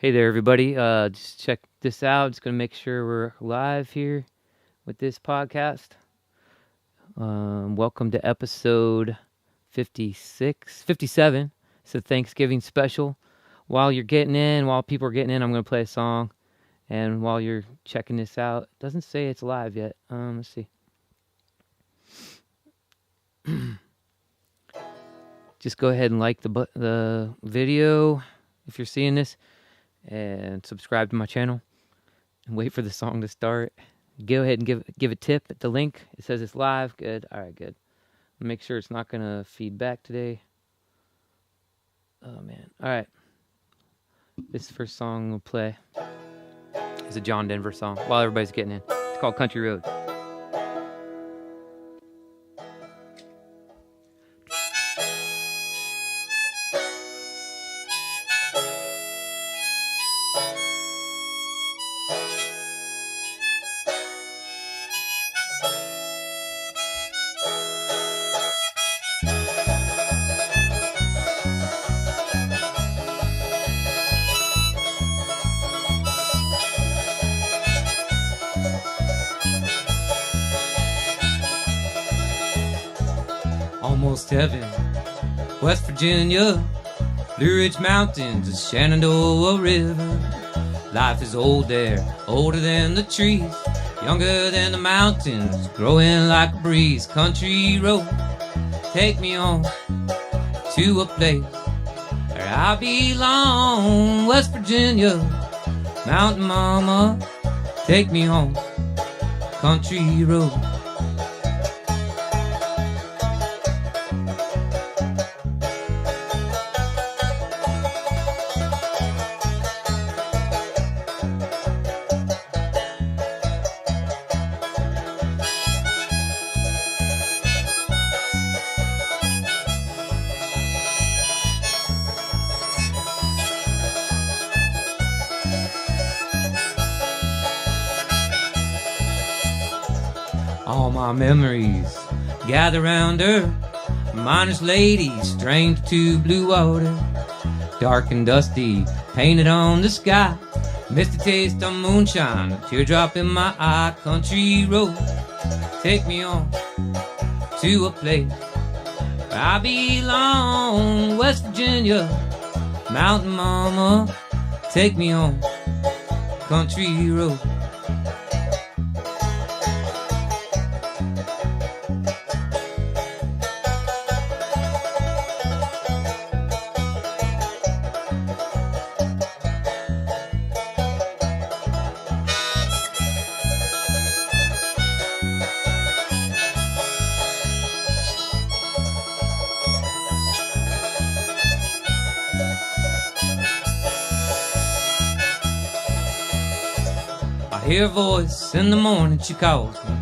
Hey there, everybody. Just check this out. Just going to make sure we're live here with this podcast. Welcome to episode 57. It's a Thanksgiving special. While people are getting in, I'm going to play a song. And while you're checking this out, it doesn't say it's live yet. Let's see. Just go ahead and like the video if you're seeing this. And subscribe to my channel and wait for the song to start. Go ahead and give a tip at the link. It says it's live. Good. All right, good. Make sure it's not going to feed back today. Oh, man. All right. This first song we'll play is a John Denver song while everybody's getting in. It's called Country Road. Almost heaven, West Virginia, Blue Ridge Mountains, the Shenandoah River. Life is old there, older than the trees, younger than the mountains, growing like a breeze. Country road, take me on to a place where I belong. West Virginia, mountain mama, take me home. Country road. All my memories gather round her, miner's lady, strange to blue water. Dark and dusty, painted on the sky, misty taste of moonshine, a teardrop in my eye. Country road, take me on to a place where I belong. West Virginia, mountain mama, take me on. Country road. I hear a voice in the morning, she calls me.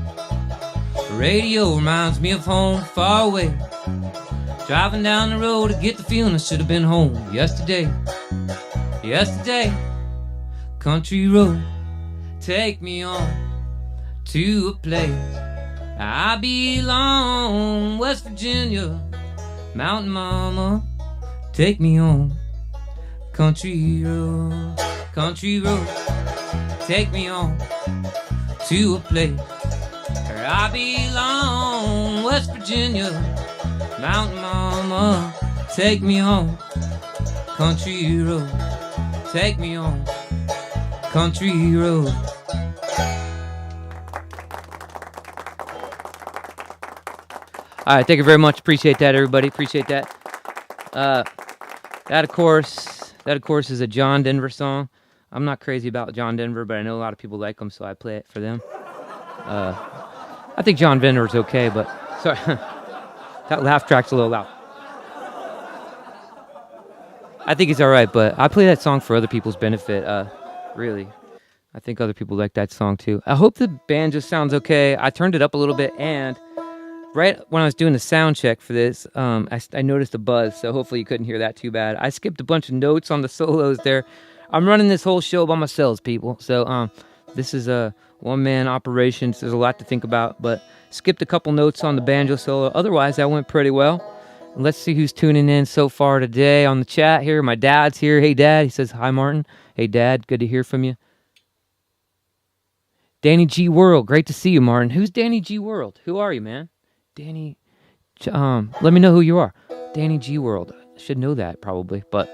The radio reminds me of home far away. Driving down the road to get the feeling I should have been home yesterday. Yesterday, country road, take me on to a place I belong. West Virginia, mountain mama, take me on. Country road, country road, take me on to a place where I belong. West Virginia, mountain mama, take me home. Country road, take me on. Country road. All right, thank you very much. Appreciate that, everybody. Appreciate that. That of course is a John Denver song. I'm not crazy about John Denver, but I know a lot of people like him, so I play it for them. I think John Denver's okay, but sorry, that laugh track's a little loud. I think he's all right, but I play that song for other people's benefit. Really, I think other people like that song too. I hope the band just sounds okay. I turned it up a little bit, and right when I was doing the sound check for this, I noticed a buzz, so hopefully you couldn't hear that too bad. I skipped a bunch of notes on the solos there. I'm running this whole show by myself, people. So this is a one-man operation. So there's a lot to think about, but skipped a couple notes on the banjo solo. Otherwise, that went pretty well. Let's see who's tuning in so far today on the chat here. My dad's here. Hey, Dad. He says, hi, Martin. Hey, Dad. Good to hear from you. Danny G. World. Great to see you, Martin. Who's Danny G. World? Who are you, man? Danny. Let me know who you are. Danny G. World. I should know that probably, but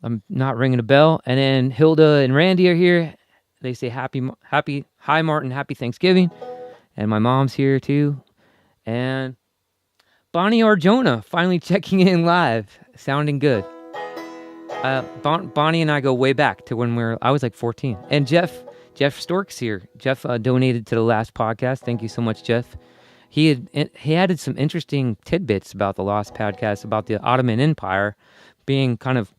I'm not ringing a bell. And then Hilda and Randy are here. They say hi, Martin. Happy Thanksgiving. And my mom's here too. And Bonnie Arjona finally checking in live, sounding good. Bonnie and I go way back to when I was like 14. And Jeff Stork's here. Jeff donated to the last podcast. Thank you so much, Jeff. He added some interesting tidbits about the Lost podcast, about the Ottoman Empire being kind of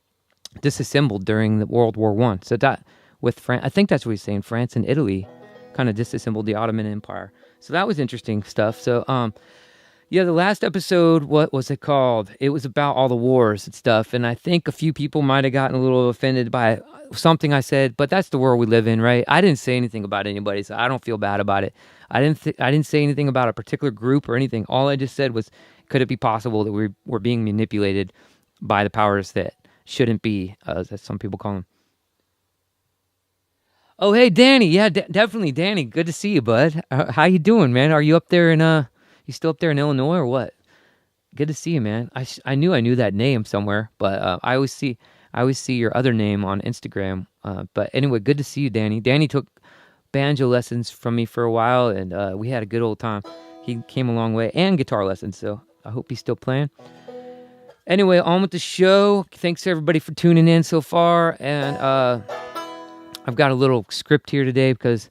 disassembled during the World War I. So that with France, I think that's what he's saying. France and Italy kind of disassembled the Ottoman Empire. So that was interesting stuff. So yeah, the last episode, what was it called? It was about all the wars and stuff, and I think a few people might have gotten a little offended by something I said, but that's the world we live in, right? I didn't say anything about anybody, so I don't feel bad about it. I didn't say anything about a particular group or anything. All I just said was, could it be possible that we're being manipulated by the powers that shouldn't be, as some people call them? Oh, hey, Danny. Yeah, definitely, Danny. Good to see you, bud. How you doing, man? Are you up there in You still up there in Illinois or what? Good to see you, man. I knew that name somewhere, but I always see your other name on Instagram. But anyway, good to see you, Danny. Danny took banjo lessons from me for a while, and we had a good old time. He came a long way, and guitar lessons, so I hope he's still playing. Anyway, on with the show. Thanks everybody for tuning in so far, and I've got a little script here today because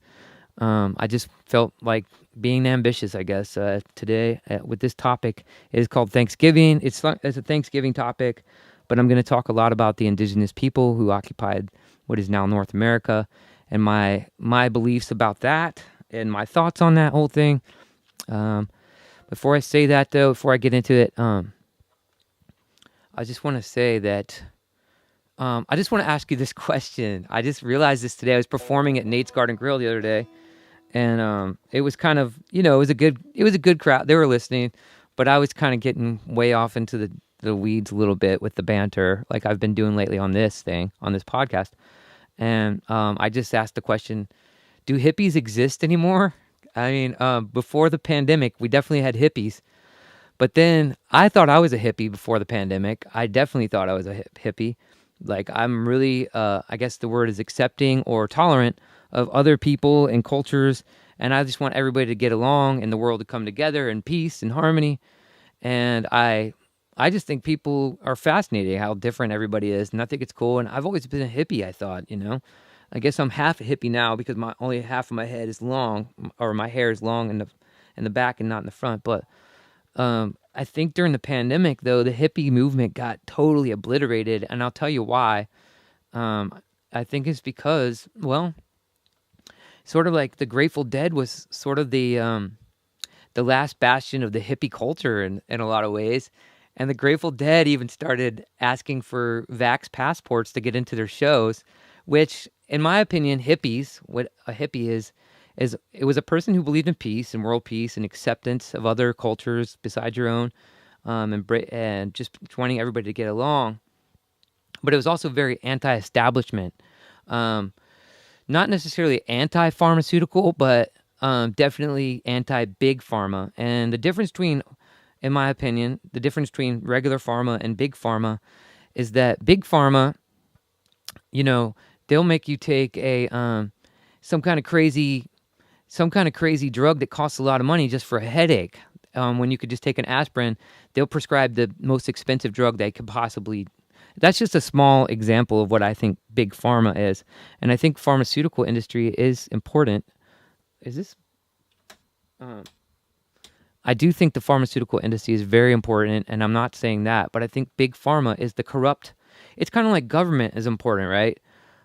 I just felt like being ambitious, I guess, today with this topic. It is called Thanksgiving. It's a Thanksgiving topic, but I'm going to talk a lot about the indigenous people who occupied what is now North America and my beliefs about that and my thoughts on that whole thing. Before I say that, though, before I get into it, I just want to say that I just want to ask you this question. I just realized this today. I was performing at Nate's Garden Grill the other day. And it was kind of, it was a good crowd. They were listening, but I was kind of getting way off into the weeds a little bit with the banter, like I've been doing lately on this podcast. And I just asked the question, do hippies exist anymore? I mean, before the pandemic, we definitely had hippies. But then I thought I was a hippie before the pandemic. I definitely thought I was a hippie. Like I'm really, I guess the word is accepting or tolerant of other people and cultures, and I just want everybody to get along and the world to come together in peace and harmony. And I just think people are fascinating how different everybody is, and I think it's cool. And I've always been a hippie, I thought, I guess I'm half a hippie now because only half of my head is long, or my hair is long in the back and not in the front. But I think during the pandemic, though, the hippie movement got totally obliterated, and I'll tell you why. I think it's because, well, sort of like the Grateful Dead was sort of the last bastion of the hippie culture in a lot of ways. And the Grateful Dead even started asking for vax passports to get into their shows, which, in my opinion, hippies, what a hippie is it was a person who believed in peace and world peace and acceptance of other cultures besides your own, and just wanting everybody to get along. But it was also very anti-establishment. Not necessarily anti-pharmaceutical, but definitely anti-big pharma. And the difference between, in my opinion, the difference between regular pharma and big pharma is that big pharma, they'll make you take some kind of crazy drug that costs a lot of money just for a headache. When you could just take an aspirin, they'll prescribe the most expensive drug they could possibly. That's just a small example of what I think big pharma is. And I think pharmaceutical industry is important. Is this? I do think the pharmaceutical industry is very important, and I'm not saying that, but I think big pharma is the corrupt. It's kind of like government is important, right?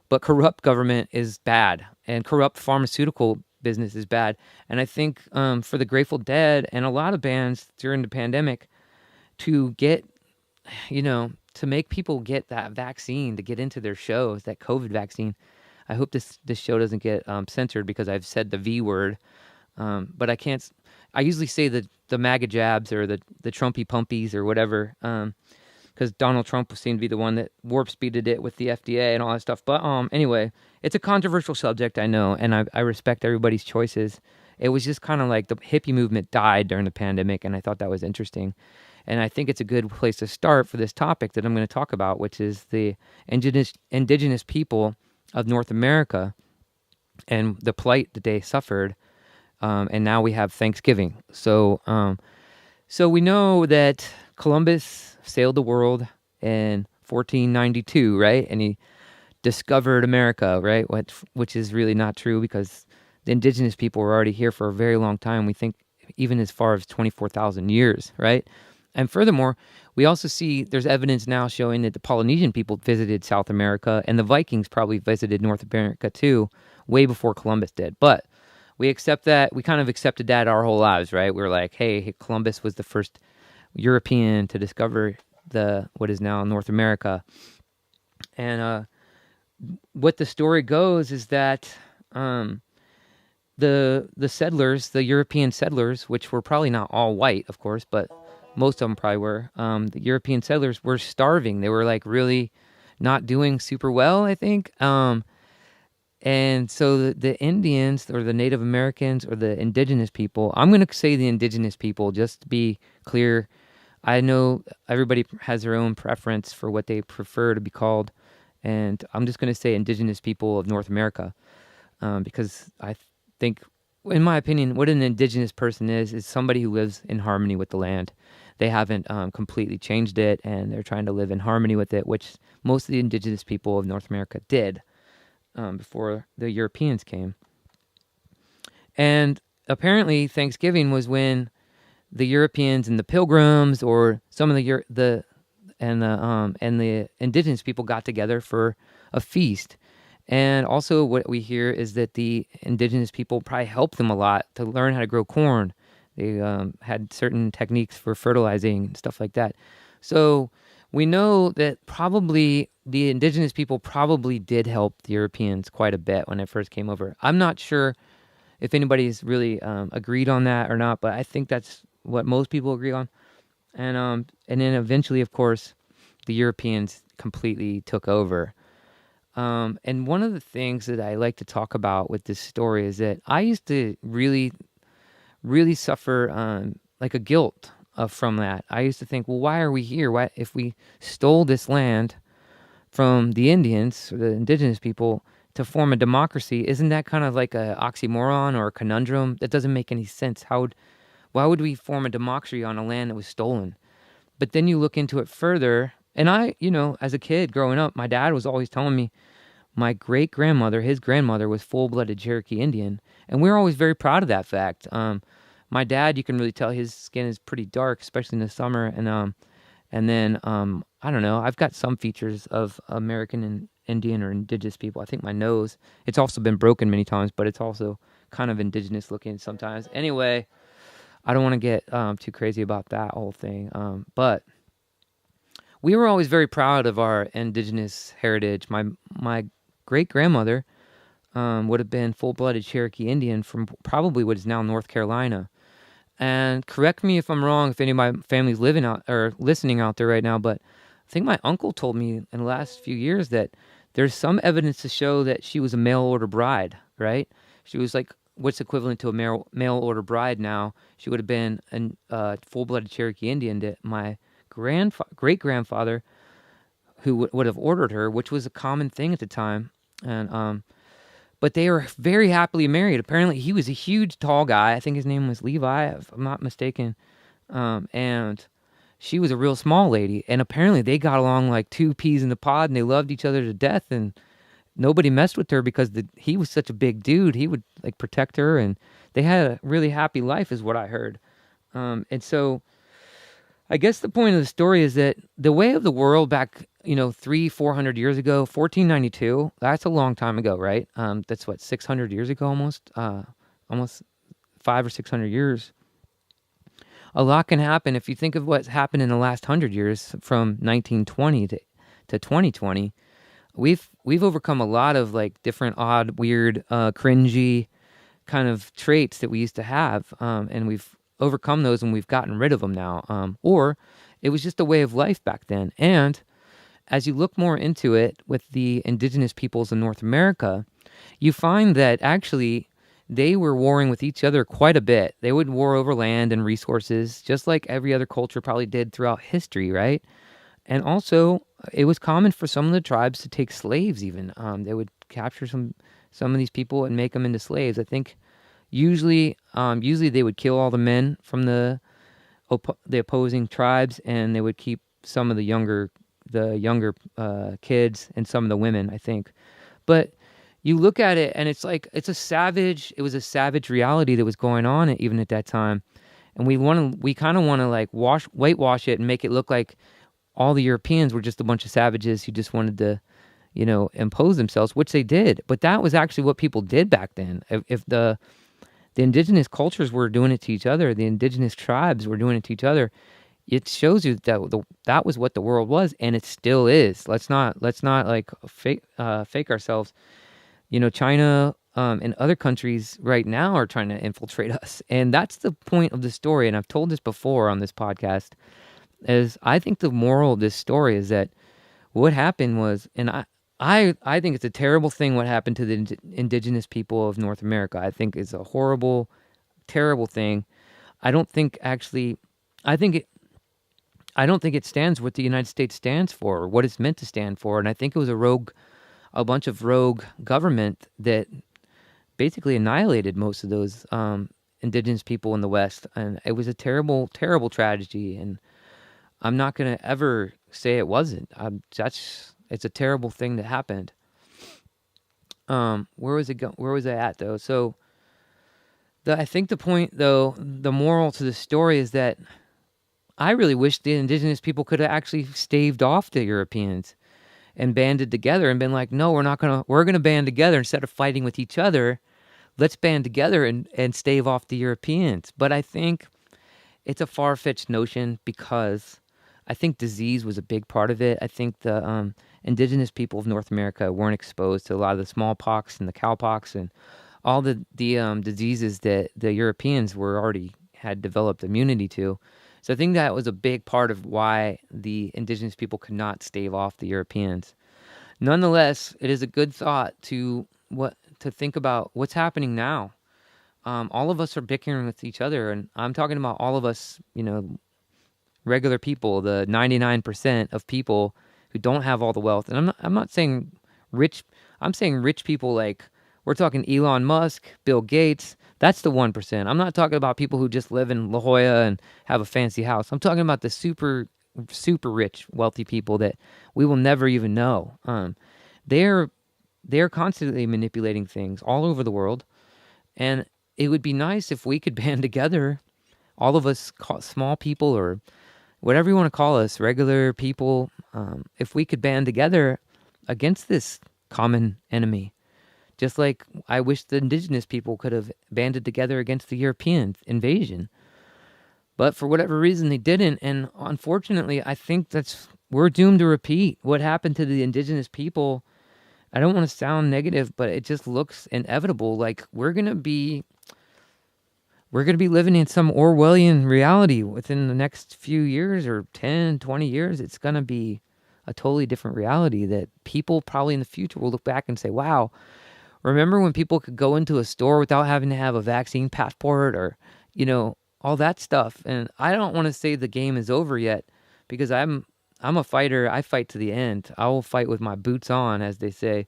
But corrupt government is bad, and corrupt pharmaceutical business is bad. And I think for the Grateful Dead and a lot of bands during the pandemic to get, to make people get that vaccine to get into their shows, that COVID vaccine. I hope this show doesn't get censored because I've said the V word, but I can't. I usually say the MAGA jabs or the Trumpy pumpies or whatever, because Donald Trump seemed to be the one that warp speeded it with the FDA and all that stuff. But anyway, it's a controversial subject, I know, and I respect everybody's choices. It was just kind of like the hippie movement died during the pandemic, and I thought that was interesting. And I think it's a good place to start for this topic that I'm going to talk about, which is the indigenous people of North America and the plight that they suffered. And now we have Thanksgiving. So we know that Columbus sailed the world in 1492, right? And he discovered America, right? Which is really not true, because the indigenous people were already here for a very long time. We think even as far as 24,000 years, right? And furthermore, we also see there's evidence now showing that the Polynesian people visited South America, and the Vikings probably visited North America too, way before Columbus did. But we accept that. We kind of accepted that our whole lives, right? We were like, hey, Columbus was the first European to discover what is now North America. And what the story goes is that the settlers, the European settlers, which were probably not all white, of course, but most of them probably were, the European settlers were starving. They were like really not doing super well, I think. And so the Indians or the Native Americans or the indigenous people, I'm going to say the indigenous people just to be clear. I know everybody has their own preference for what they prefer to be called, and I'm just going to say indigenous people of North America, because I think, in my opinion, what an indigenous person is somebody who lives in harmony with the land. They haven't completely changed it, and they're trying to live in harmony with it, which most of the indigenous people of North America did before the Europeans came. And apparently Thanksgiving was when the Europeans and the Pilgrims, or some of the indigenous people, got together for a feast. And also what we hear is that the indigenous people probably helped them a lot to learn how to grow corn. They had certain techniques for fertilizing and stuff like that. So we know that probably the indigenous people probably did help the Europeans quite a bit when they first came over. I'm not sure if anybody's really agreed on that or not, but I think that's what most people agree on. And then eventually, of course, the Europeans completely took over. And one of the things that I like to talk about with this story is that I used to really, really suffer like a guilt from that. I used to think, well, why are we here? Why, if we stole this land from the Indians or the indigenous people to form a democracy, isn't that kind of like a oxymoron or a conundrum? That doesn't make any sense. Why would we form a democracy on a land that was stolen? But then you look into it further, and I, as a kid growing up, my dad was always telling me my great-grandmother, his grandmother, was full-blooded Cherokee Indian, and we were always very proud of that fact. My dad, you can really tell his skin is pretty dark, especially in the summer, and then I don't know, I've got some features of American and Indian or indigenous people. I think my nose, it's also been broken many times, but it's also kind of indigenous looking sometimes. Anyway, I don't want to get too crazy about that whole thing, but we were always very proud of our indigenous heritage. My great-grandmother would have been full-blooded Cherokee Indian from probably what is now North Carolina. And correct me if I'm wrong, if any of my family's living out or listening out there right now, but I think my uncle told me in the last few years that there's some evidence to show that she was a mail-order bride, right? She was like what's equivalent to a mail-order bride now. She would have been a full-blooded Cherokee Indian that my great-grandfather who would have ordered her, which was a common thing at the time. And but they were very happily married. Apparently, he was a huge, tall guy. I think his name was Levi, if I'm not mistaken. And she was a real small lady. And apparently, they got along like two peas in a pod, and they loved each other to death. And nobody messed with her because he was such a big dude. He would like protect her, and they had a really happy life, is what I heard. And so, I guess the point of the story is that the way of the world back, 300-400 years ago, 1492, that's a long time ago, right? That's what, 600 years ago almost? Almost 500 or 600 years. A lot can happen. If you think of what's happened in the last 100 years, from 1920 to 2020, we've overcome a lot of like different odd, weird, cringy kind of traits that we used to have, and we've overcome those and we've gotten rid of them now. Or it was just a way of life back then. And as you look more into it with the indigenous peoples in North America, you find that actually they were warring with each other quite a bit. They would war over land and resources, just like every other culture probably did throughout history, right? And also, it was common for some of the tribes to take slaves even. They would capture some of these people and make them into slaves. I think usually they would kill all the men from the opposing tribes, and they would keep some of the younger kids and some of the women, I think. But you look at it and it's like it was a savage reality that was going on even at that time. And we kind of want to like whitewash it and make it look like all the Europeans were just a bunch of savages who just wanted to, impose themselves, which they did. But that was actually what people did back then. If the indigenous cultures were doing it to each other, the indigenous tribes were doing it to each other, it shows you that that was what the world was, and it still is. Let's not like fake ourselves. China and other countries right now are trying to infiltrate us, and that's the point of the story. And I've told this before on this podcast. Is I think the moral of this story is that what happened was, and I think it's a terrible thing what happened to the indigenous people of North America. I think it's a horrible, terrible thing. I don't think it stands what the United States stands for, or what it's meant to stand for. And I think it was a bunch of rogue government that basically annihilated most of those indigenous people in the West. And it was a terrible, terrible tragedy. And I'm not going to ever say it wasn't. It's a terrible thing that happened. Where was I at though? So I think the point though, the moral to the story is that I really wish the indigenous people could have actually staved off the Europeans and banded together and been like, no, we're going to band together instead of fighting with each other. Let's band together and stave off the Europeans. But I think it's a far-fetched notion because I think disease was a big part of it. I think the indigenous people of North America weren't exposed to a lot of the smallpox and the cowpox and all the diseases that the Europeans had developed immunity to. So I think that was a big part of why the indigenous people could not stave off the Europeans. Nonetheless, it is a good thought to think about what's happening now. All of us are bickering with each other, and I'm talking about all of us, regular people, the 99% of people who don't have all the wealth. And I'm not saying rich. I'm saying rich people like we're talking Elon Musk, Bill Gates. That's the 1%. I'm not talking about people who just live in La Jolla and have a fancy house. I'm talking about the super, super rich, wealthy people that we will never even know. They're constantly manipulating things all over the world. And it would be nice if we could band together, all of us small people or whatever you want to call us, regular people, if we could band together against this common enemy. Just like I wish the indigenous people could have banded together against the European invasion. But for whatever reason, they didn't. And unfortunately, I think we're doomed to repeat what happened to the indigenous people. I don't want to sound negative, but it just looks inevitable. Like we're going to be living in some Orwellian reality within the next few years or 10, 20 years. It's going to be a totally different reality that people probably in the future will look back and say, wow, remember when people could go into a store without having to have a vaccine passport or, all that stuff. And I don't want to say the game is over yet because I'm a fighter. I fight to the end. I will fight with my boots on, as they say.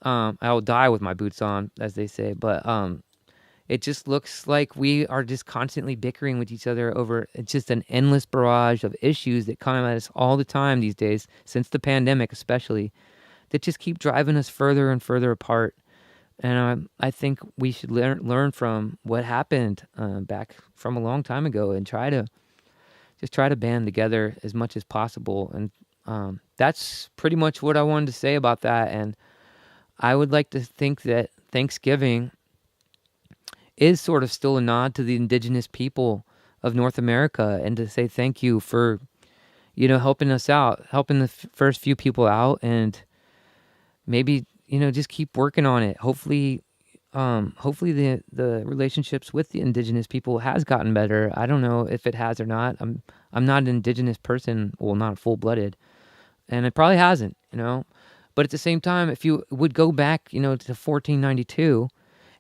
I will die with my boots on, as they say. But it just looks like we are just constantly bickering with each other over it's just an endless barrage of issues that come at us all the time these days, since the pandemic especially, that just keep driving us further and further apart. And I think we should learn from what happened back from a long time ago and try to band together as much as possible. And that's pretty much what I wanted to say about that. And I would like to think that Thanksgiving is sort of still a nod to the indigenous people of North America and to say thank you for, helping us out, helping the first few people out, and maybe, just keep working on it. Hopefully hopefully the relationships with the indigenous people has gotten better. I don't know if it has or not. I'm not an indigenous person, well, not full-blooded, and it probably hasn't, But at the same time, if you would go back, to 1492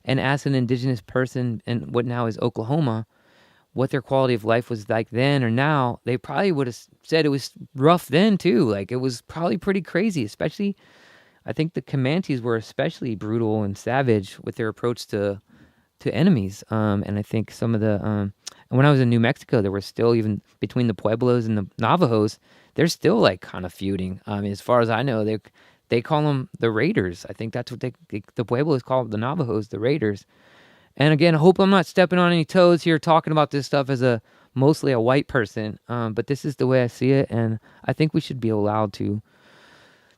and ask an indigenous person in what now is Oklahoma what their quality of life was like then or now, they probably would have said it was rough then too. Like, it was probably pretty crazy, especially I think the Comanches were especially brutal and savage with their approach to enemies. And I think some of the and when I was in New Mexico, there were still, even between the Pueblos and the Navajos, they're still like kind of feuding. I mean, as far as I know, they call them the Raiders. I think that's what the Pueblos call the Navajos, the Raiders. And again, I hope I'm not stepping on any toes here talking about this stuff as mostly a white person. But this is the way I see it, and I think we should be allowed to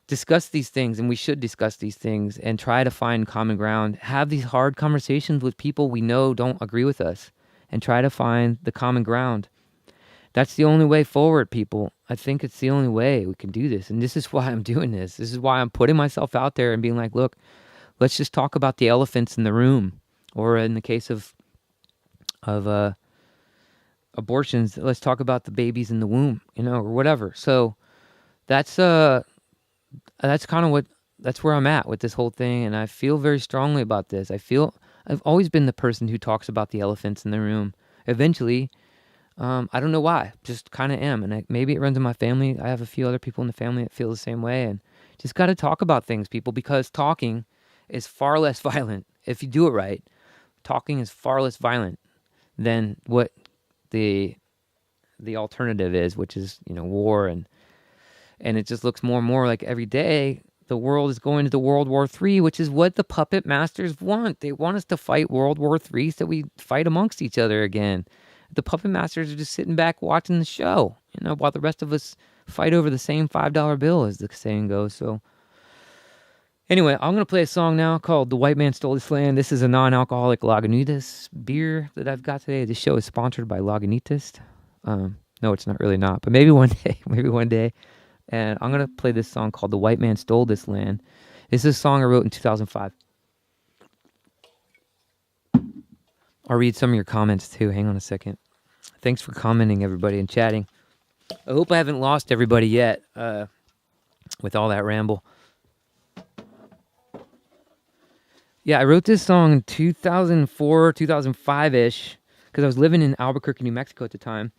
discuss these things, and we should discuss these things and try to find common ground, have these hard conversations with people we know don't agree with us, and try to find the common ground. That's the only way forward, people. I think it's the only way we can do this. And this is why I'm doing this. This is why I'm putting myself out there and being like, look, let's just talk about the elephants in the room. Or in the case of abortions, let's talk about the babies in the womb, or whatever. So that's kind of that's where I'm at with this whole thing, and I feel very strongly about this. I've always been the person who talks about the elephants in the room. Eventually, I don't know why, just kind of am, and maybe it runs in my family. I have a few other people in the family that feel the same way, and just got to talk about things, people, because talking is far less violent if you do it right. Talking is far less violent than what the alternative is, which is war, and it just looks more and more like every day the world is going into World War III, which is what the puppet masters want. They want us to fight World War III so we fight amongst each other again. The puppet masters are just sitting back watching the show, while the rest of us fight over the same $5 bill, as the saying goes. So anyway, I'm going to play a song now called The White Man Stole This Land. This is a non-alcoholic Lagunitas beer that I've got today. This show is sponsored by Lagunitas. No, it's not really not, but maybe one day. And I'm going to play this song called The White Man Stole This Land. This is a song I wrote in 2005. I'll read some of your comments too. Hang on a second. Thanks for commenting, everybody, and chatting. I hope I haven't lost everybody yet with all that ramble. Yeah, I wrote this song in 2004, 2005-ish, because I was living in Albuquerque, New Mexico at the time.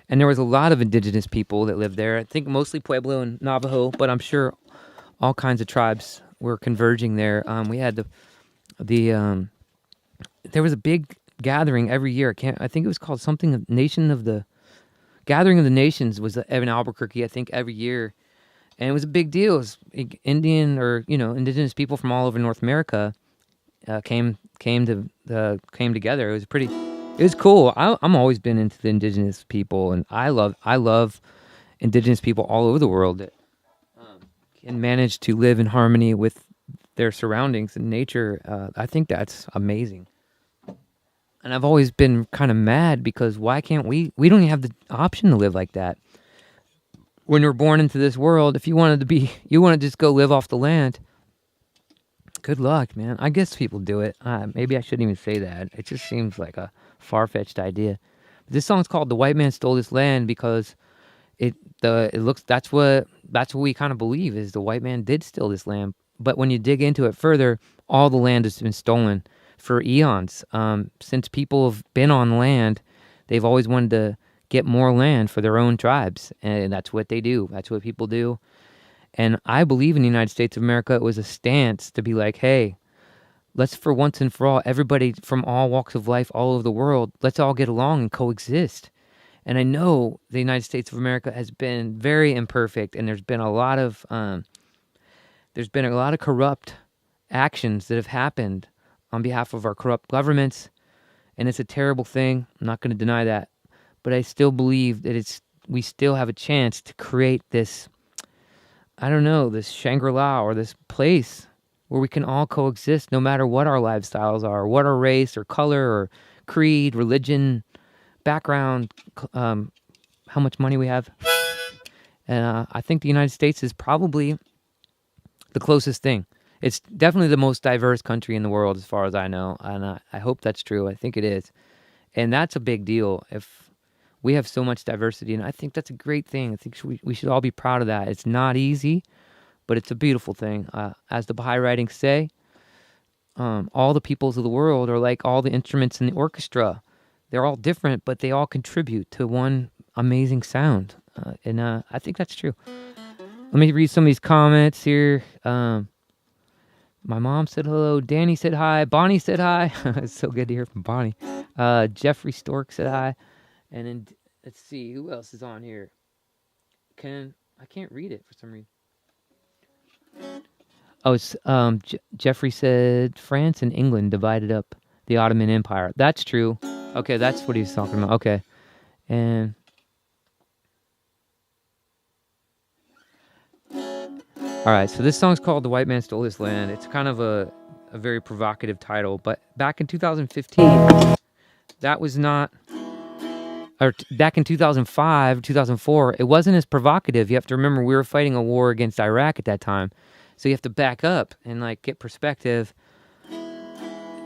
And there was a lot of indigenous people that lived there. I think mostly Pueblo and Navajo, but I'm sure all kinds of tribes were converging there. We had there was a big gathering every year. I think it was called something, Gathering of the Nations was in Albuquerque, I think, every year. And it was a big deal. It was Indian or, indigenous people from all over North America came together. It was cool. I'm always been into the indigenous people, and I love indigenous people all over the world that can manage to live in harmony with their surroundings and nature. I think that's amazing. And I've always been kind of mad because why can't we don't even have the option to live like that. When you're born into this world, if you want to just go live off the land, good luck, man. I guess people do it. Maybe I shouldn't even say that. It just seems like a far-fetched idea. But this song's called "The White Man Stole This Land" because that's what we kind of believe is the white man did steal this land. But when you dig into it further, all the land has been stolen for eons. Since people have been on land, they've always wanted to get more land for their own tribes, and that's what they do. That's what people do. And I believe in the United States of America, it was a stance to be like, hey, let's for once and for all, everybody from all walks of life all over the world, let's all get along and coexist. And I know the United States of America has been very imperfect, and there's been a lot of corrupt actions that have happened on behalf of our corrupt governments, and it's a terrible thing. I'm not going to deny that, but I still believe that we still have a chance to create this, this Shangri-La or this place where we can all coexist no matter what our lifestyles are, what our race or color or creed, religion, background, how much money we have. And I think the United States is probably the closest thing. It's definitely the most diverse country in the world, as far as I know, and I hope that's true. I think it is, and that's a big deal. If we have so much diversity, and I think that's a great thing. I think we should all be proud of that. It's not easy, but it's a beautiful thing. As the Baha'i writings say, all the peoples of the world are like all the instruments in the orchestra. They're all different, but they all contribute to one amazing sound, and I think that's true. Let me read some of these comments here. My mom said hello. Danny said hi. Bonnie said hi. It's so good to hear from Bonnie. Jeffrey Stork said hi. And then let's see who else is on here. I can't read it for some reason. Oh, it's Jeffrey said France and England divided up the Ottoman Empire. That's true. Okay, that's what he's talking about. Okay, and all right, so this song's called "The White Man Stole This Land." It's kind of a very provocative title, but back in 2015, that was not, or back in 2005, 2004, it wasn't as provocative. You have to remember we were fighting a war against Iraq at that time, so you have to back up and like get perspective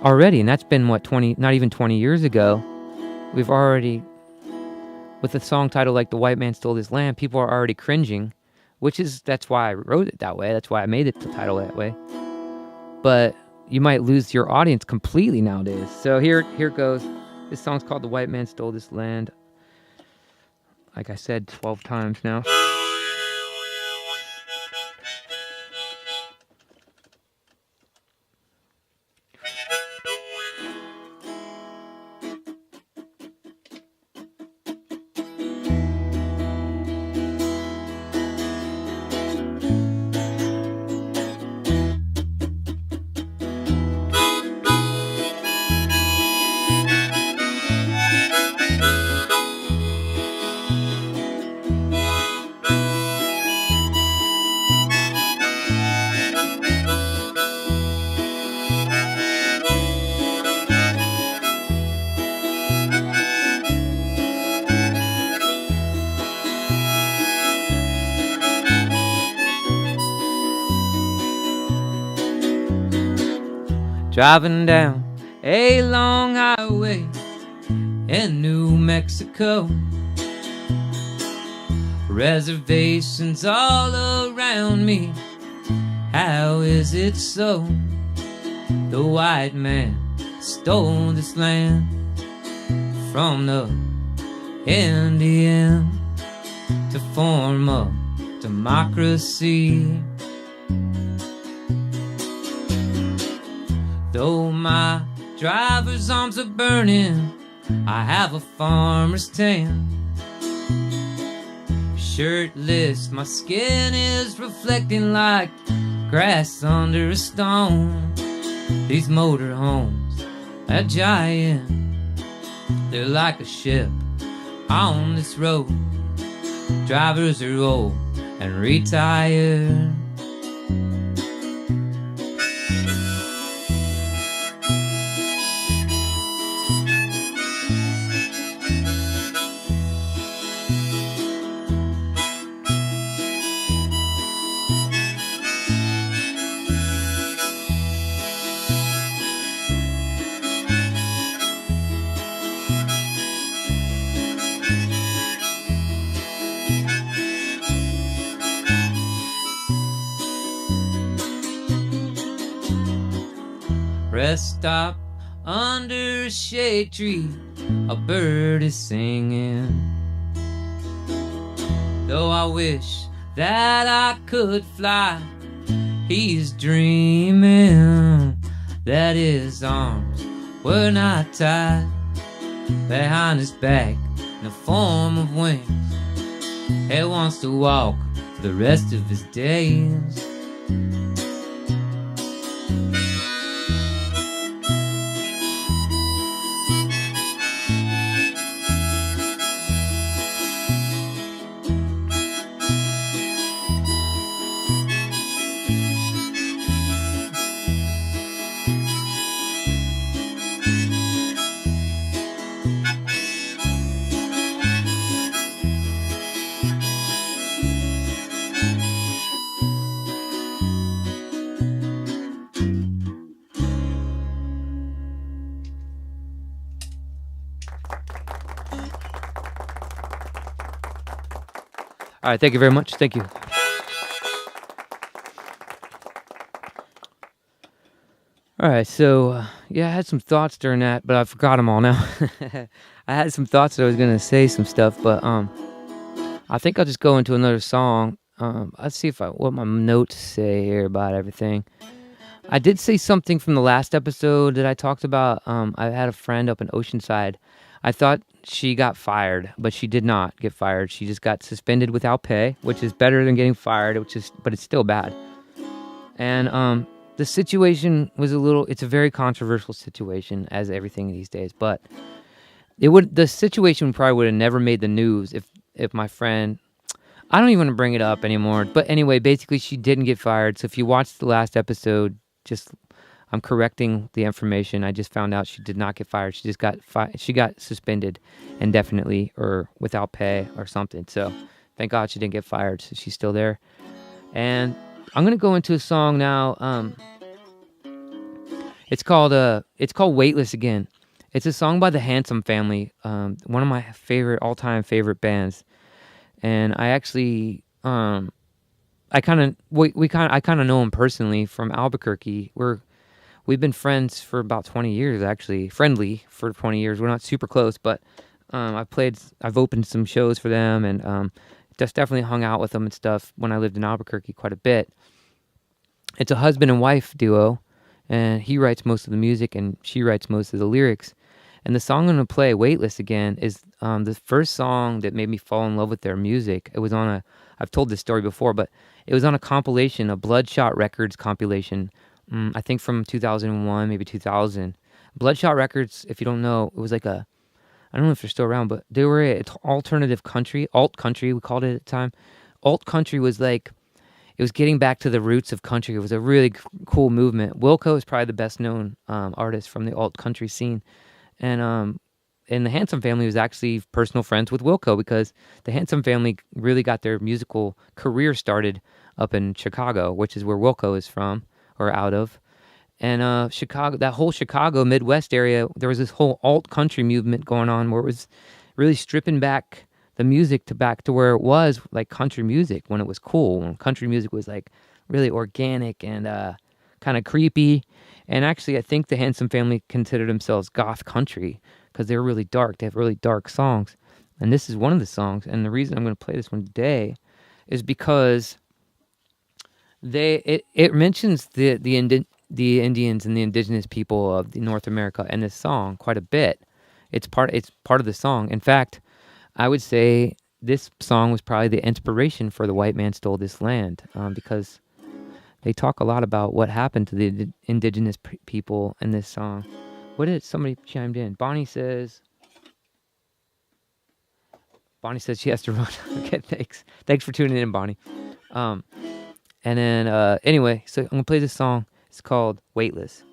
already, and that's been what, 20, not even 20 years ago. We've already, with a song title like "The White Man Stole This Land," people are already cringing. That's why I wrote it that way. That's why I made it the title that way. But you might lose your audience completely nowadays. So here goes. This song's called "The White Man Stole This Land." Like I said 12 times now. Driving down a long highway in New Mexico. Reservations all around me. How is it so? The white man stole this land from the Indian to form a democracy. Though my driver's arms are burning, I have a farmer's tan. Shirtless, my skin is reflecting like grass under a stone. These motorhomes are giant, they're like a ship on this road. Drivers are old and retired. Rest stop under a shade tree, a bird is singing. Though I wish that I could fly, he's dreaming that his arms were not tied behind his back in the form of wings. He wants to walk for the rest of his days. All right, thank you very much. Thank you. All right, so yeah, I had some thoughts during that, but I forgot them all now. I had some thoughts that I was gonna say some stuff, but I think I'll just go into another song. Let's see what my notes say here about everything. I did say something from the last episode that I talked about. I had a friend up in Oceanside. I thought she got fired, but she did not get fired. She just got suspended without pay, which is better than getting fired, but it's still bad. And the situation was it's a very controversial situation, as everything these days, but the situation probably would have never made the news if my friend, I don't even want to bring it up anymore. But anyway, basically she didn't get fired. So if you watched the last episode, I'm correcting the information. I just found out she did not get fired. She just she got suspended indefinitely or without pay or something. So thank God she didn't get fired. So she's still there. And I'm going to go into a song now. It's called Weightless again. It's a song by the Handsome Family, one of my all-time favorite bands. And I actually, I kind of know them personally from Albuquerque. We've been friends for about 20 years, actually, friendly for 20 years. We're not super close, but I've opened some shows for them, and just definitely hung out with them and stuff when I lived in Albuquerque quite a bit. It's a husband and wife duo, and he writes most of the music and she writes most of the lyrics. And the song I'm going to play, Weightless again, is the first song that made me fall in love with their music. It was I've told this story before, but it was on a compilation, a Bloodshot Records compilation, I think from 2001, maybe 2000. Bloodshot Records, if you don't know, it was like I don't know if they're still around, but they were alternative country, alt country, we called it at the time. Alt country was like, it was getting back to the roots of country. It was a really cool movement. Wilco is probably the best known artist from the alt country scene. And the Handsome Family was actually personal friends with Wilco, because the Handsome Family really got their musical career started up in Chicago, which is where Wilco is from or out of. And Chicago, that whole Chicago Midwest area, there was this whole alt country movement going on where it was really stripping back the music back to where it was like country music when it was cool, when country music was like really organic and kind of creepy. And actually, I think the Handsome Family considered themselves goth country because they're really dark. They have really dark songs. And this is one of the songs. And the reason I'm going to play this one today is because it mentions the Indians and the indigenous people of North America in this song quite a bit. It's part of the song. In fact, I would say this song was probably the inspiration for The White Man Stole This Land, because they talk a lot about what happened to the indigenous people in this song. Somebody chimed in. Bonnie says she has to run. Okay, thanks. Thanks for tuning in, Bonnie. And then, anyway, so I'm going to play this song. It's called Weightless.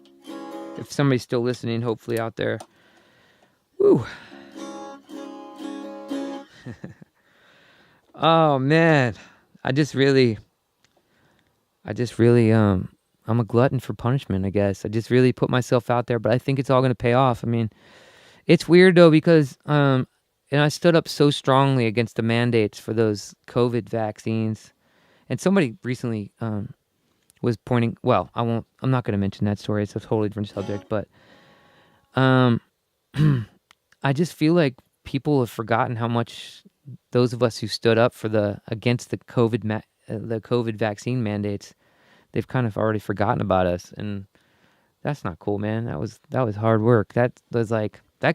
If somebody's still listening, hopefully out there. Woo. Oh, man. I just really, I'm a glutton for punishment, I guess. I just really put myself out there, but I think it's all going to pay off. I mean, it's weird, though, because, and I stood up so strongly against the mandates for those COVID vaccines. And somebody recently was pointing, well, I'm not going to mention that story. It's a totally different subject, but I just feel like people have forgotten how much those of us who stood up against the COVID vaccine mandates, they've kind of already forgotten about us, and that's not cool, man. That was hard work. That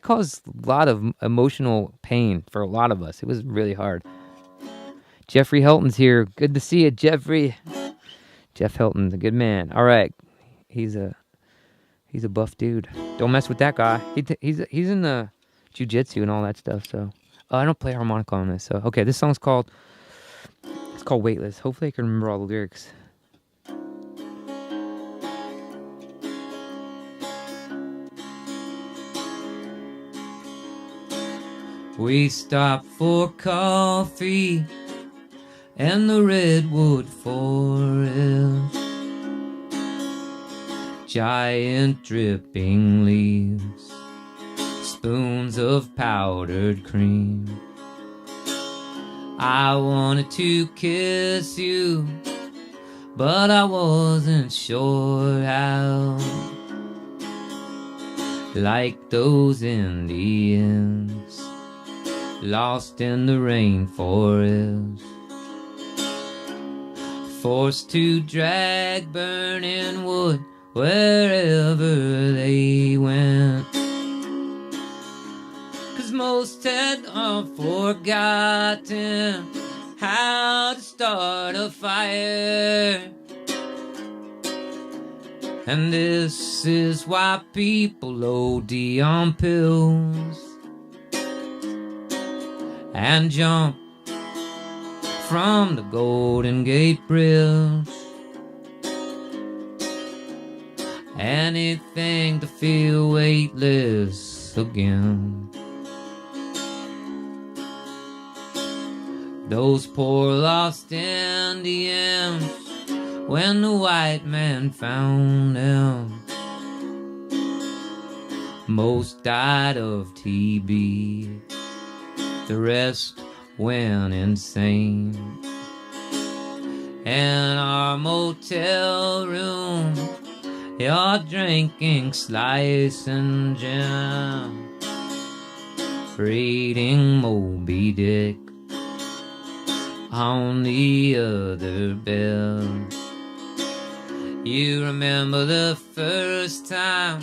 caused a lot of emotional pain for a lot of us. It was really hard. Jeffrey Helton's here. Good to see you, Jeffrey. Jeff Helton's a good man. All right, he's a buff dude. Don't mess with that guy. He's in the jiu-jitsu and all that stuff. So I don't play harmonica on this. So okay, this song's called Weightless. Hopefully I can remember all the lyrics. We stopped for coffee and the redwood forest, giant dripping leaves, spoons of powdered cream. I wanted to kiss you, but I wasn't sure how. Like those Indians lost in the rainforest, forced to drag burning wood wherever they went. 'Cause most had forgotten how to start a fire. And this is why people OD on pills and jump from the Golden Gate Bridge. Anything to feel weightless again. Those poor lost Indians, when the white man found them, most died of TB, the rest went insane. In our motel room, you're drinking slice and jam, reading Moby Dick on the other bed. You remember the first time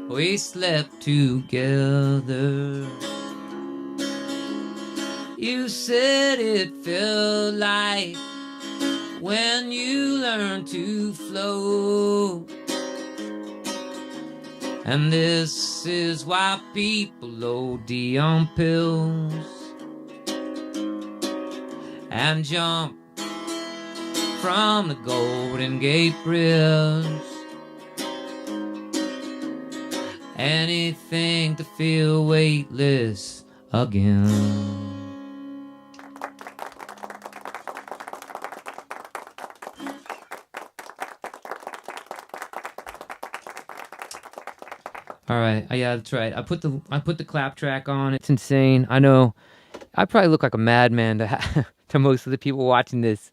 we slept together. You said it felt like when you learned to float. And this is why people OD on pills and jump from the Golden Gate Bridge. Anything to feel weightless again. All right, yeah, that's right. I put the clap track on. It's insane. I know. I probably look like a madman to most of the people watching this.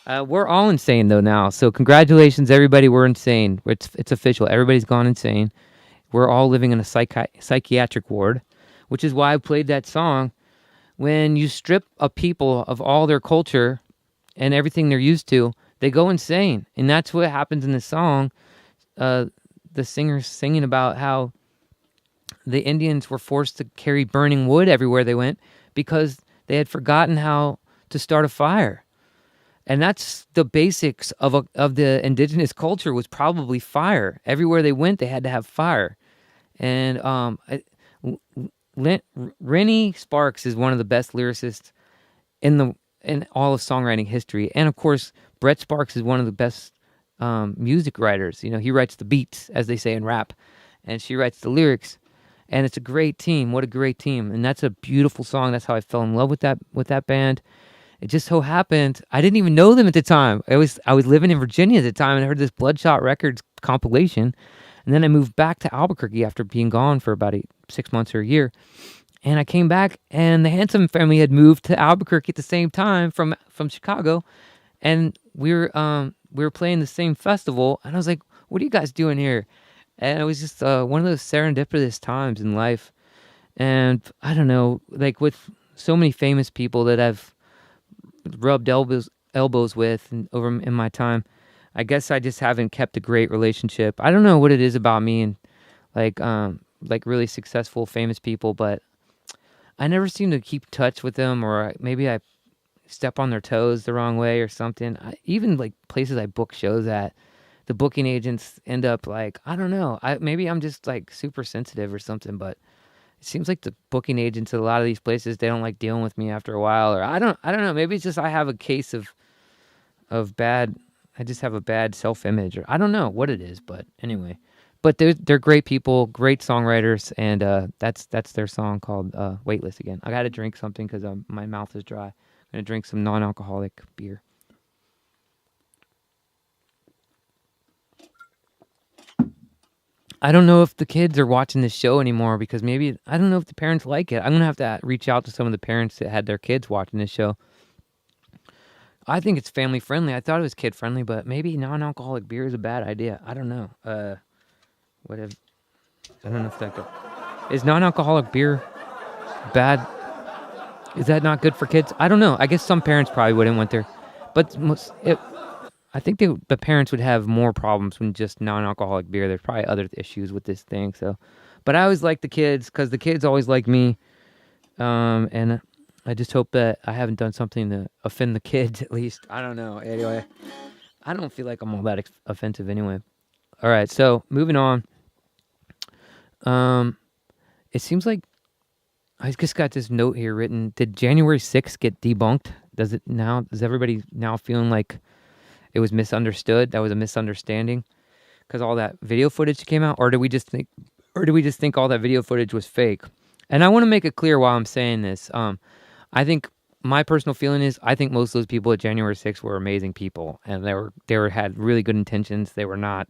We're all insane though now. So congratulations, everybody. We're insane. It's official. Everybody's gone insane. We're all living in a psychiatric ward, which is why I played that song. When you strip a people of all their culture and everything they're used to, they go insane, and that's what happens in the song. The singer's singing about how the Indians were forced to carry burning wood everywhere they went because they had forgotten how to start a fire. And that's the basics of the indigenous culture, was probably fire. Everywhere they went, they had to have fire. And Rennie Sparks is one of the best lyricists in all of songwriting history. And of course, Brett Sparks is one of the best music writers. You know, he writes the beats, as they say in rap, and she writes the lyrics. And it's a great team. What a great team! And that's a beautiful song. That's how I fell in love with that band. It just so happened I didn't even know them at the time. I was living in Virginia at the time, and I heard this Bloodshot Records compilation. And then I moved back to Albuquerque after being gone for about 6 months or a year. And I came back, and the Handsome family had moved to Albuquerque at the same time from Chicago, and we were playing the same festival. And I was like, "What are you guys doing here?" And it was just one of those serendipitous times in life. And I don't know, like with so many famous people that I've rubbed elbows with over in my time, I guess I just haven't kept a great relationship. I don't know what it is about me and like really successful, famous people, but I never seem to keep touch with them, or maybe I step on their toes the wrong way or something. Even like places I book shows at, the booking agents end up like, I don't know, maybe I'm just like super sensitive or something, but it seems like the booking agents at a lot of these places, they don't like dealing with me after a while, or I don't know. Maybe it's just I have a case of bad. I just have a bad self-image, or I don't know what it is. But anyway, but they're great people, great songwriters, and that's their song called "Weightless." Again, I got to drink something because my mouth is dry. I'm gonna drink some non-alcoholic beer. I don't know if the kids are watching this show anymore because maybe I don't know if the parents like it. I'm gonna have to reach out to some of the parents that had their kids watching this show. I think it's family friendly. I thought it was kid friendly, but maybe non-alcoholic beer is a bad idea. I don't know. What if I don't know if that is non-alcoholic beer bad? Is that not good for kids? I don't know. I guess some parents probably wouldn't want their, but I think the parents would have more problems than just non-alcoholic beer. There's probably other issues with this thing. So, but I always like the kids because the kids always like me, and I just hope that I haven't done something to offend the kids at least. I don't know. Anyway, I don't feel like I'm all that offensive anyway. All right, so moving on. It seems like I just got this note here written. Did January 6th get debunked? Does it now? Is everybody now feeling like it was misunderstood? That was a misunderstanding because all that video footage came out, or do we just think all that video footage was fake? And I want to make it clear while I'm saying this. I think my personal feeling is I think most of those people at January 6th were amazing people, and they had really good intentions. They were not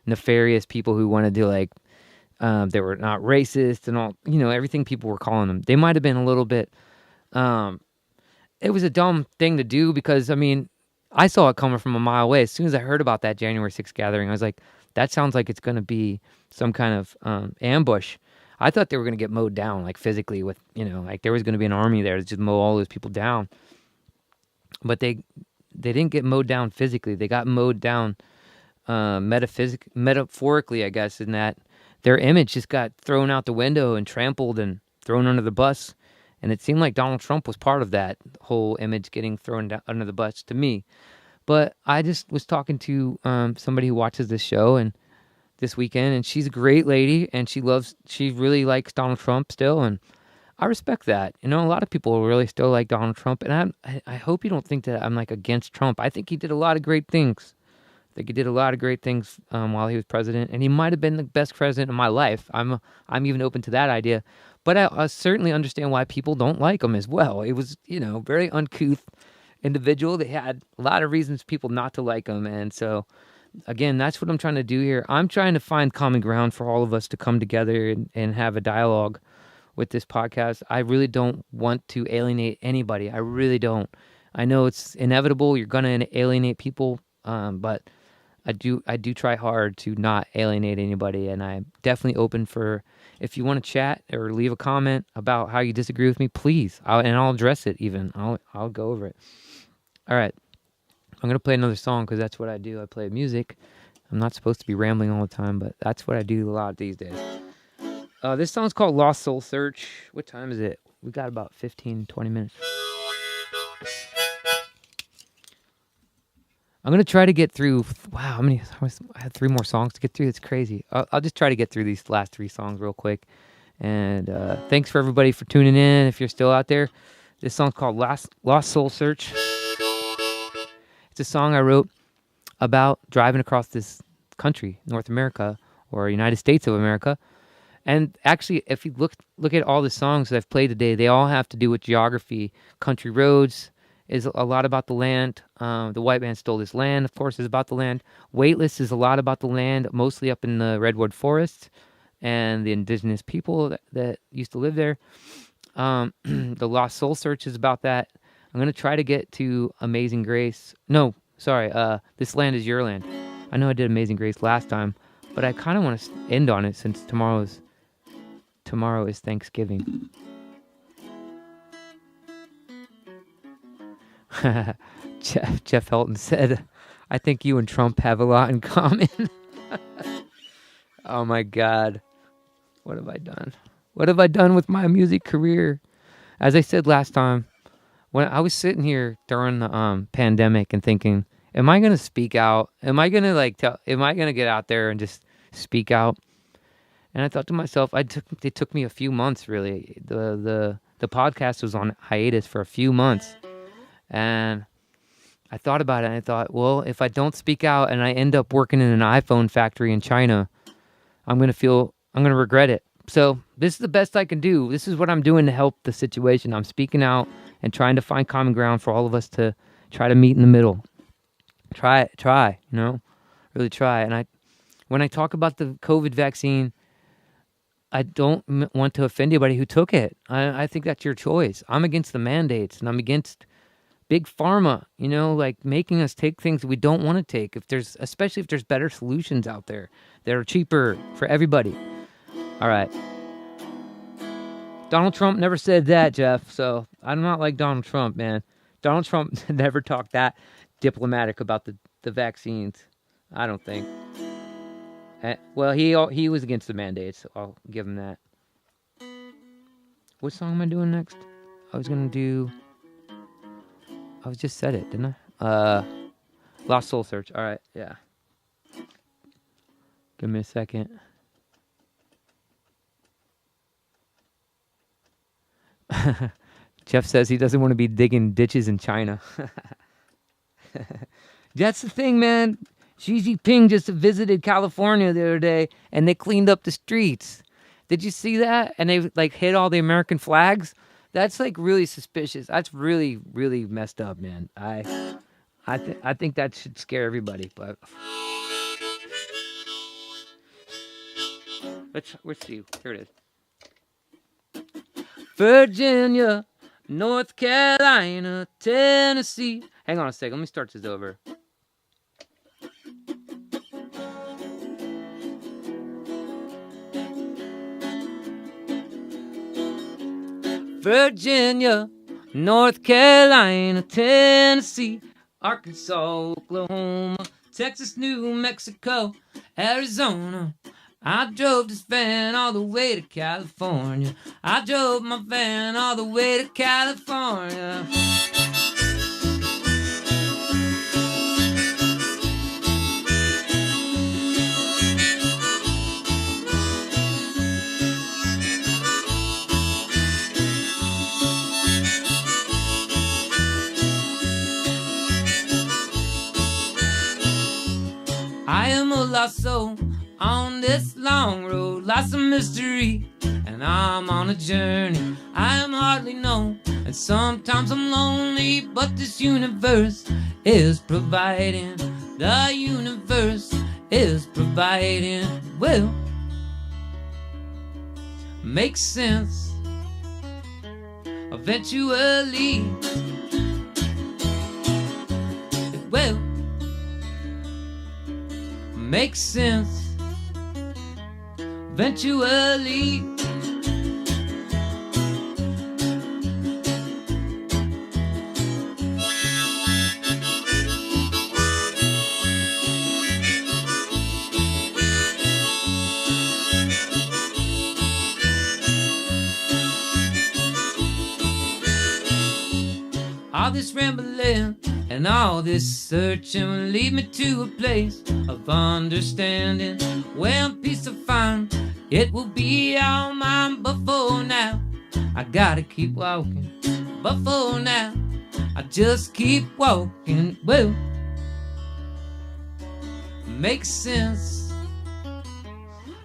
nefarious people who wanted to like. They were not racist and all, everything people were calling them. They might have been a little bit, it was a dumb thing to do because, I mean, I saw it coming from a mile away. As soon as I heard about that January 6th gathering, I was like, that sounds like it's going to be some kind of ambush. I thought they were going to get mowed down, like physically with, like there was going to be an army there to just mow all those people down. But they didn't get mowed down physically. They got mowed down metaphorically, I guess, in that their image just got thrown out the window and trampled and thrown under the bus. And it seemed like Donald Trump was part of that whole image getting thrown down under the bus to me. But I just was talking to somebody who watches this show and this weekend, and she's a great lady, and she really likes Donald Trump still, and I respect that. A lot of people really still like Donald Trump, and I hope you don't think that I'm like against Trump. I think he did a lot of great things. While he was president, and he might have been the best president in my life. I'm even open to that idea, but I certainly understand why people don't like him as well. It was, very uncouth individual. They had a lot of reasons people not to like him, and so again, that's what I'm trying to do here. I'm trying to find common ground for all of us to come together and have a dialogue with this podcast. I really don't want to alienate anybody. I really don't. I know it's inevitable. You're going to alienate people, but I do try hard to not alienate anybody, and I'm definitely open for if you want to chat or leave a comment about how you disagree with me, please. I'll address it even. I'll go over it. All right. I'm going to play another song because that's what I do. I play music. I'm not supposed to be rambling all the time, but that's what I do a lot these days. This song's called Lost Soul Search. What time is it? We got about 15, 20 minutes. I'm going to try to get through, wow, I have 3 more songs to get through. It's crazy. I'll just try to get through these last 3 songs real quick. And thanks for everybody for tuning in. If you're still out there, this song's called Lost Soul Search. It's a song I wrote about driving across this country, North America, or United States of America. And actually, if you look at all the songs that I've played today, they all have to do with geography. Country Roads is a lot about the land. The White Man Stole This Land, of course, is about the land. Weightless is a lot about the land, mostly up in the Redwood Forest and the indigenous people that used to live there. The Lost Soul Search is about that. I'm going to try to get to Amazing Grace. No, sorry, This Land Is Your Land. I know I did Amazing Grace last time, but I kind of want to end on it since tomorrow is Thanksgiving. Jeff Helton said, I think you and Trump have a lot in common. Oh my God. What have I done? What have I done with my music career? As I said last time, when I was sitting here during the pandemic and thinking, am I going to speak out? Am I going to get out there and just speak out? And I thought to myself, it took me a few months, really. The podcast was on hiatus for a few months. And I thought about it, and I thought, well, if I don't speak out and I end up working in an iPhone factory in China, I'm going to regret it. So this is the best I can do. This is what I'm doing to help the situation. I'm speaking out and trying to find common ground for all of us to try to meet in the middle. Try, really try. And When I talk about the COVID vaccine, I don't want to offend anybody who took it. I think that's your choice. I'm against the mandates, and I'm against big pharma, like making us take things that we don't want to take. Especially if there's better solutions out there that are cheaper for everybody. All right. Donald Trump never said that, Jeff. So I'm not like Donald Trump, man. Donald Trump never talked that diplomatic about the vaccines. I don't think. Well, he was against the mandates, so I'll give him that. What song am I doing next? I just said it, didn't I? Lost Soul Search. All right, yeah. Give me a second. Jeff says he doesn't want to be digging ditches in China. That's the thing, man. Xi Jinping just visited California the other day, and they cleaned up the streets. Did you see that? And they hit all the American flags. That's really suspicious. That's really, really messed up, man. I think that should scare everybody. But let's see. Here it is. Virginia, North Carolina, Tennessee. Hang on a second. Let me start this over. Virginia, North Carolina, Tennessee, Arkansas, Oklahoma, Texas, New Mexico, Arizona. I drove this van all the way to California. I drove my van all the way to California. I am a lost soul on this long road, lots of mystery, and I'm on a journey I am hardly known, and sometimes I'm lonely, but this universe is providing. The universe is providing. Will make sense eventually. It will make sense eventually. All this rambling and all this searching will lead me to a place of understanding, where peace I find. It will be all mine, but for now I gotta keep walking. But for now I just keep walking. Will make sense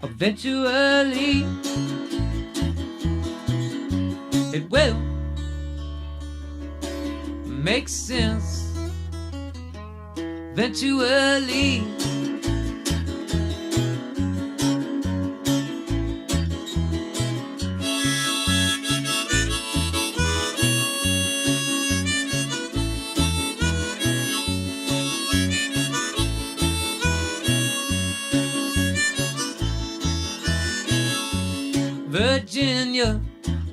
eventually. It will make sense eventually. Virginia,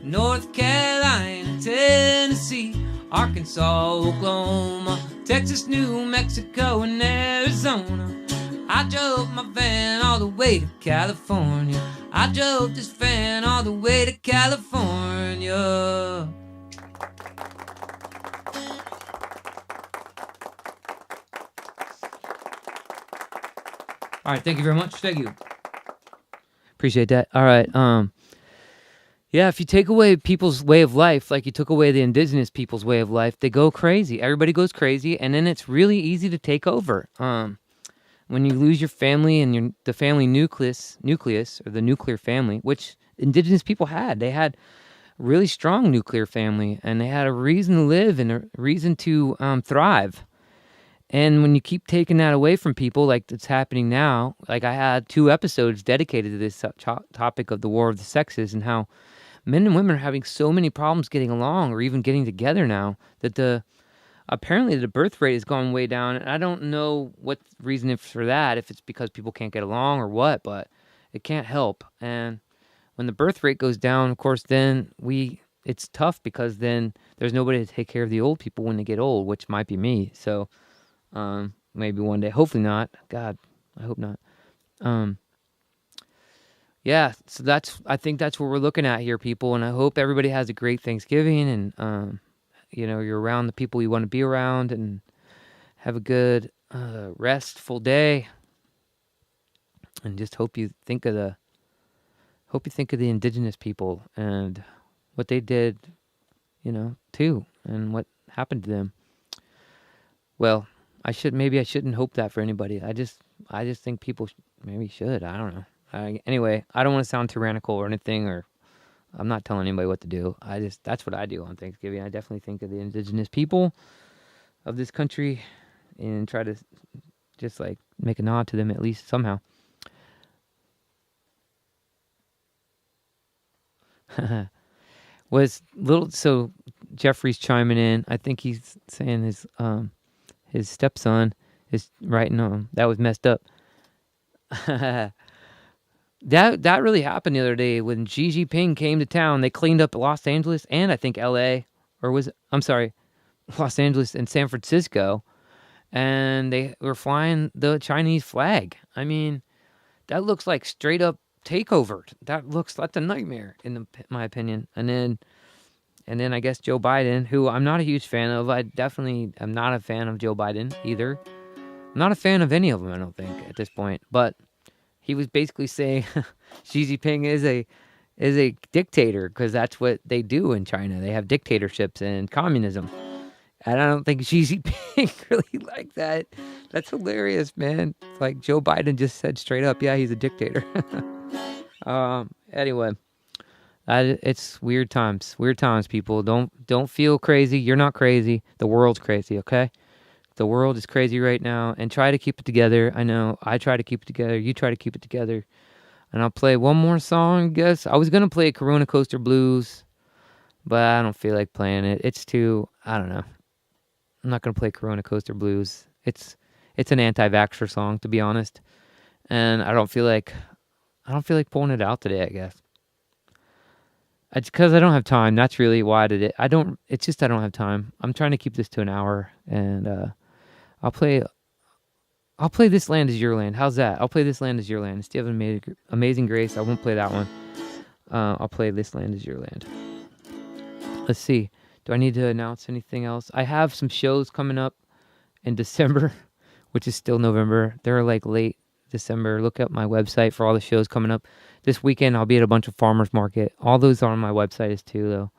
North Carolina, Tennessee, Arkansas, Oklahoma, Texas, New Mexico, and Arizona. I drove my van all the way to California. I drove this van all the way to California. All right, thank you very much. Thank you. Appreciate that. All right. Yeah, if you take away people's way of life, like you took away the indigenous people's way of life, they go crazy. Everybody goes crazy, and then it's really easy to take over. When you lose your family and the family nucleus, or the nuclear family, which indigenous people had. They had a really strong nuclear family, and they had a reason to live and a reason to thrive. And when you keep taking that away from people, like it's happening now, like I had 2 episodes dedicated to this topic of the war of the sexes and how men and women are having so many problems getting along or even getting together now that apparently the birth rate has gone way down. And I don't know what reason is for that, if it's because people can't get along or what, but it can't help. And when the birth rate goes down, of course, then it's tough because then there's nobody to take care of the old people when they get old, which might be me. So maybe one day, hopefully not. God, I hope not. Yeah, so I think that's what we're looking at here, people. And I hope everybody has a great Thanksgiving and, you're around the people you want to be around and have a good, restful day. And just hope you think of the indigenous people and what they did, too, and what happened to them. Well, maybe I shouldn't hope that for anybody. I just think people maybe should. I don't know. Anyway, I don't want to sound tyrannical or anything, or I'm not telling anybody what to do. That's what I do on Thanksgiving. I definitely think of the indigenous people of this country and try to just like make a nod to them at least somehow. So Jeffrey's chiming in. I think he's saying his stepson is writing him. That was messed up. That really happened the other day when Xi Jinping came to town. They cleaned up Los Angeles and I think L.A. Los Angeles and San Francisco, and they were flying the Chinese flag. I mean, that looks like straight up takeover. That's a nightmare in my opinion. And then I guess Joe Biden, who I'm not a huge fan of. I definitely am not a fan of Joe Biden either. I'm not a fan of any of them, I don't think, at this point. But he was basically saying Xi Jinping is a dictator because that's what they do in China. They have dictatorships and communism. And I don't think Xi Jinping really like that. That's hilarious, man. It's like Joe Biden just said straight up, yeah, he's a dictator. Anyway, it's weird times. Weird times, people. Don't feel crazy. You're not crazy. The world's crazy, okay? The world is crazy right now, and try to keep it together. I know I try to keep it together. You try to keep it together. And I'll play one more song, I guess. I was going to play Corona Coaster Blues, but I don't feel like playing it. It's too, I don't know. I'm not going to play Corona Coaster Blues. It's an anti-vaxxer song, to be honest. And I don't feel like pulling it out today, I guess. It's because I don't have time. That's really why I did it. It's just I don't have time. I'm trying to keep this to an hour, and I'll play This Land Is Your Land. How's that? I'll play This Land Is Your Land. Instead of Amazing Grace, I won't play that one. I'll play This Land Is Your Land. Let's see. Do I need to announce anything else? I have some shows coming up in December, which is still November. They're like late December. Look at my website for all the shows coming up. This weekend, I'll be at a bunch of farmers market. All those are on my website as too, though.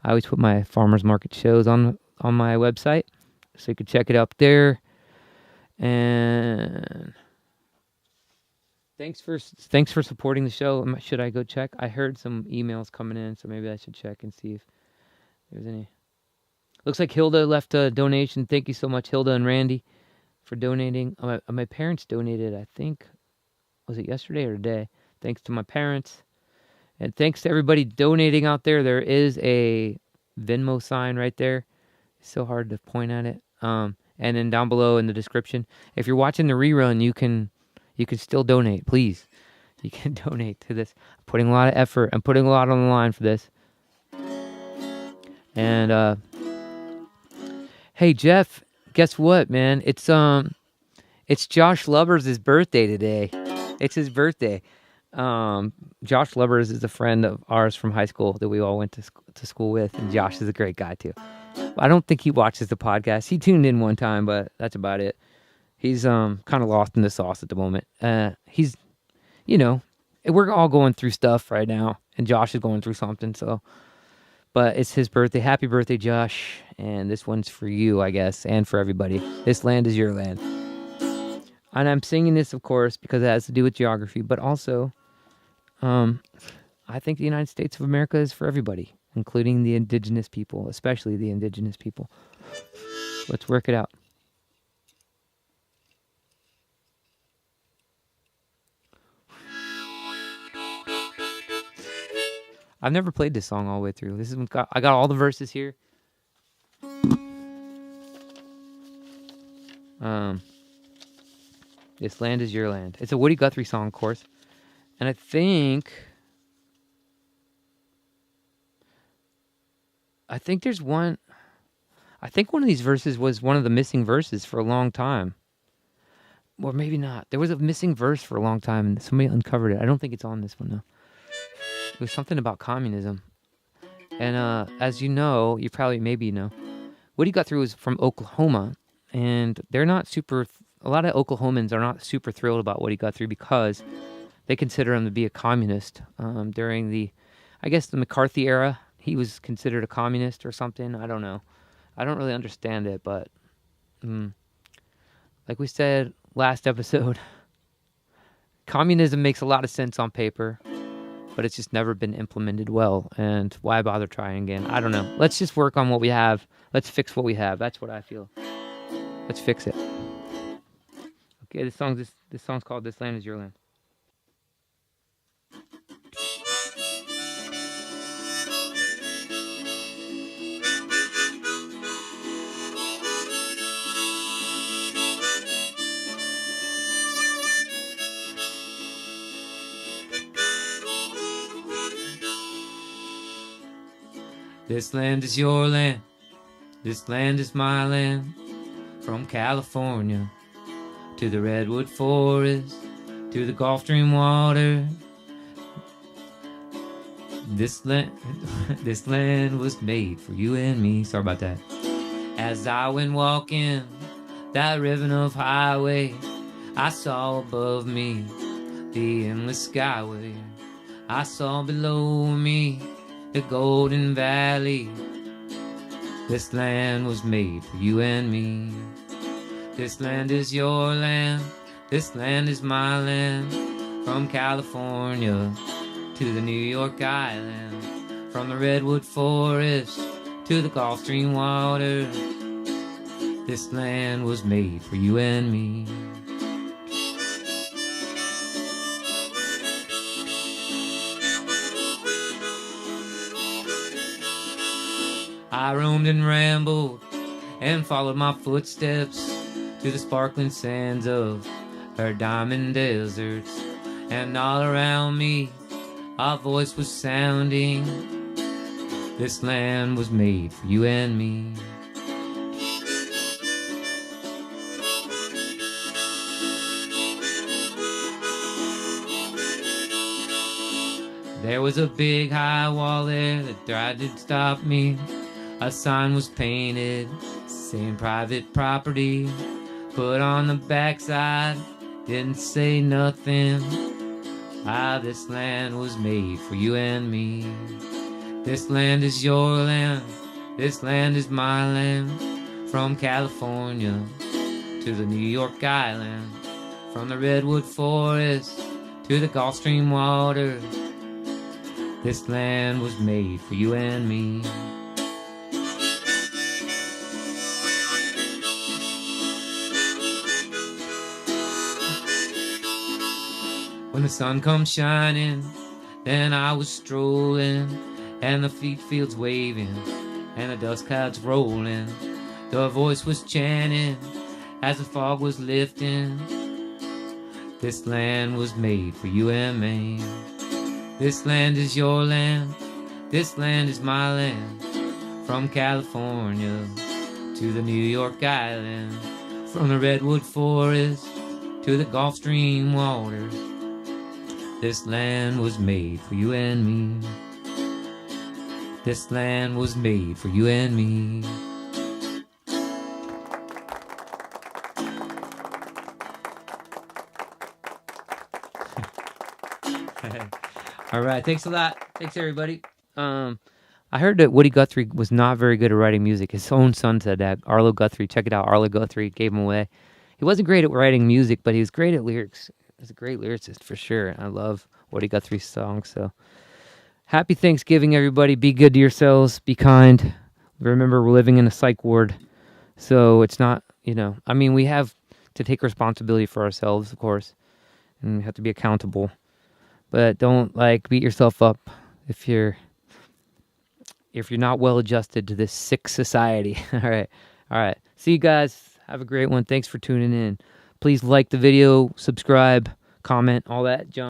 I always put my farmers market shows on my website, so you can check it up there. And thanks for supporting the show. Should I go check? I heard some emails coming in, so maybe I should check and see if there's any. Looks like Hilda left a donation. Thank you so much, Hilda and Randy, for donating. My parents donated, I think, was it yesterday or today? Thanks to my parents. And thanks to everybody donating out there. There is a Venmo sign right there. It's so hard to point at it. And then down below in the description, if you're watching the rerun, you can still donate, please. You can donate to this. I'm putting a lot of effort. I'm putting a lot on the line for this. And hey Jeff, guess what, man? It's Josh Lubbers' birthday today. It's his birthday. Josh Lubbers is a friend of ours from high school that we all went to school with, and Josh is a great guy too. I don't think he watches the podcast. He tuned in one time, but that's about it. He's kind of lost in the sauce at the moment. He's, we're all going through stuff right now, and Josh is going through something. So, but it's his birthday. Happy birthday, Josh! And this one's for you, I guess, and for everybody. This land is your land. And I'm singing this, of course, because it has to do with geography, but also, I think the United States of America is for everybody, including the indigenous people, especially the indigenous people. Let's work it out. I've never played this song all the way through. I got all the verses here. This land is your land. It's a Woody Guthrie song, of course. And I think there's one. I think one of these verses was one of the missing verses for a long time. Or maybe not. There was a missing verse for a long time, and somebody uncovered it. I don't think it's on this one, though. It was something about communism. And as you know, maybe know, Woody Guthrie was from Oklahoma, and they're not super... A lot of Oklahomans are not super thrilled about Woody Guthrie because they consider him to be a communist. During the McCarthy era, he was considered a communist or something. I don't know. I don't really understand it, but like we said last episode, communism makes a lot of sense on paper, but it's just never been implemented well, and why bother trying again? I don't know. Let's just work on what we have. Let's fix what we have. That's what I feel. Let's fix it. Okay, this song's called This Land Is Your Land. This land is your land. This land is my land. From California to the redwood forest, to the Gulf Stream water. This land was made for you and me. Sorry about that. As I went walking that ribbon of highway, I saw above me the endless skyway. I saw below me the golden valley. This land was made for you and me. This land is your land. This land is my land. From California to the New York Island. From the redwood forest to the Gulf Stream water. This land was made for you and me. I roamed and rambled and followed my footsteps to the sparkling sands of her diamond deserts. And all around me our voice was sounding. This land was made for you and me. There was a big high wall there that tried to stop me. A sign was painted saying private property, but on the backside didn't say nothing. This land was made for you and me. This land is your land. This land is my land. From California to the New York Island. From the redwood forest to the Gulf Stream water. This land was made for you and me. When the sun comes shining, then I was strolling, and the fields waving, and the dust clouds rolling. The voice was chanting as the fog was lifting. This land was made for you and me. This land is your land. This land is my land. From California to the New York Island. From the redwood forest to the Gulf Stream water. This land was made for you and me. This land was made for you and me. All right, thanks a lot. Thanks, everybody. I heard that Woody Guthrie was not very good at writing music. His own son said that. Arlo Guthrie, check it out. Arlo Guthrie gave him away. He wasn't great at writing music, but he was great at lyrics. He's a great lyricist for sure. I love Woody Guthrie's songs. So, happy Thanksgiving, everybody. Be good to yourselves. Be kind. Remember, we're living in a psych ward, so it's not. We have to take responsibility for ourselves, of course, and we have to be accountable. But don't beat yourself up if you're if you're not well adjusted to this sick society. All right. See you guys. Have a great one. Thanks for tuning in. Please like the video, subscribe, comment, all that junk.